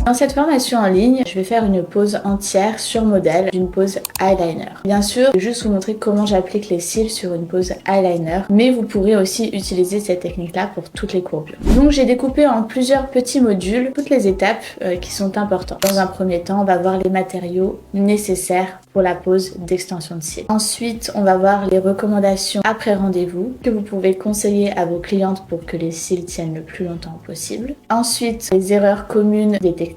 Dans cette formation en ligne, je vais faire une pose entière sur modèle d'une pose eyeliner. Bien sûr, je vais juste vous montrer comment j'applique les cils sur une pose eyeliner, mais vous pourrez aussi utiliser cette technique-là pour toutes les courbures. Donc j'ai découpé en plusieurs petits modules toutes les étapes qui sont importantes. Dans un premier temps, on va voir les matériaux nécessaires pour la pose d'extension de cils. Ensuite, on va voir les recommandations après rendez-vous que vous pouvez conseiller à vos clientes pour que les cils tiennent le plus longtemps possible. Ensuite, les erreurs communes des techniciennes.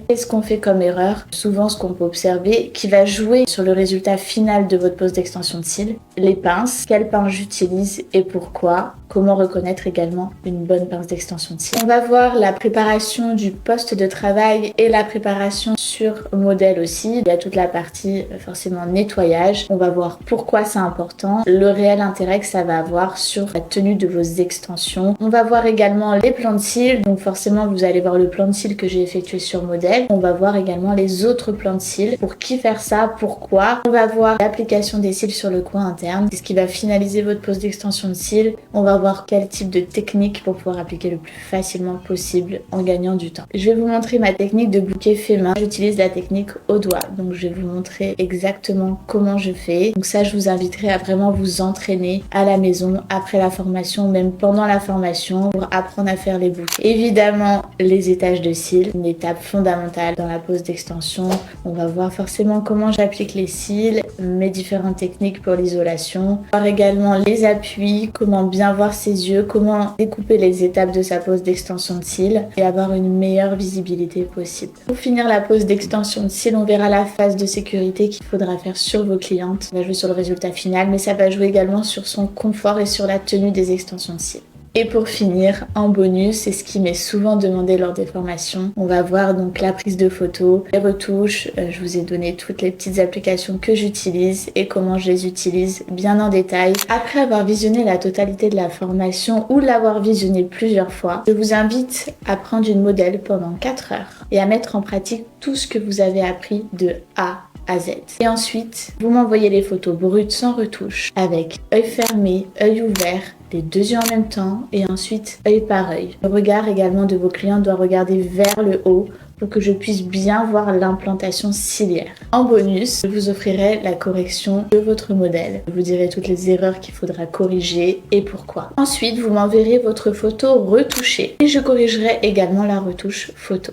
Qu'est-ce qu'on fait comme erreur? Souvent, ce qu'on peut observer qui va jouer sur le résultat final de votre pose d'extension de cils. Les pinces, quelle pince j'utilise et pourquoi? Comment reconnaître également une bonne pince d'extension de cils. On va voir la préparation du poste de travail et la préparation sur modèle aussi. Il y a toute la partie forcément nettoyage. On va voir pourquoi c'est important, le réel intérêt que ça va avoir sur la tenue de vos extensions. On va voir également les plans de cils. Donc forcément, vous allez voir le plan de cils que j'ai effectué sur modèle. On va voir également les autres plans de cils. Pour qui faire ça? Pourquoi? On va voir l'application des cils sur le coin interne. C'est ce qui va finaliser votre pose d'extension de cils. On va voir quel type de technique pour pouvoir appliquer le plus facilement possible en gagnant du temps. Je vais vous montrer ma technique de bouquet fait main. J'utilise la technique au doigt. Donc je vais vous montrer exactement comment je fais. Donc ça, je vous inviterai à vraiment vous entraîner à la maison après la formation, même pendant la formation, pour apprendre à faire les bouquets. Évidemment, les étages de cils, une étape fondamentale dans la pose d'extension. On va voir forcément comment j'applique les cils, mes différentes techniques pour l'isolation. Voir également les appuis, comment bien voir ses yeux, comment découper les étapes de sa pose d'extension de cils et avoir une meilleure visibilité possible. Pour finir la pose d'extension de cils, on verra la phase de sécurité qu'il faudra faire sur vos clientes. Ça va jouer sur le résultat final, mais ça va jouer également sur son confort et sur la tenue des extensions de cils. Et pour finir, en bonus, c'est ce qui m'est souvent demandé lors des formations. On va voir donc la prise de photos, les retouches. Je vous ai donné toutes les petites applications que j'utilise et comment je les utilise bien en détail. Après avoir visionné la totalité de la formation ou l'avoir visionné plusieurs fois, je vous invite à prendre une modèle pendant 4 heures et à mettre en pratique tout ce que vous avez appris de A à Z. Et ensuite, vous m'envoyez les photos brutes sans retouche, avec œil fermé, œil ouvert, les deux yeux en même temps et ensuite œil par œil. Le regard également de vos clients doit regarder vers le haut pour que je puisse bien voir l'implantation ciliaire. En bonus, je vous offrirai la correction de votre modèle. Je vous dirai toutes les erreurs qu'il faudra corriger et pourquoi. Ensuite, vous m'enverrez votre photo retouchée et je corrigerai également la retouche photo.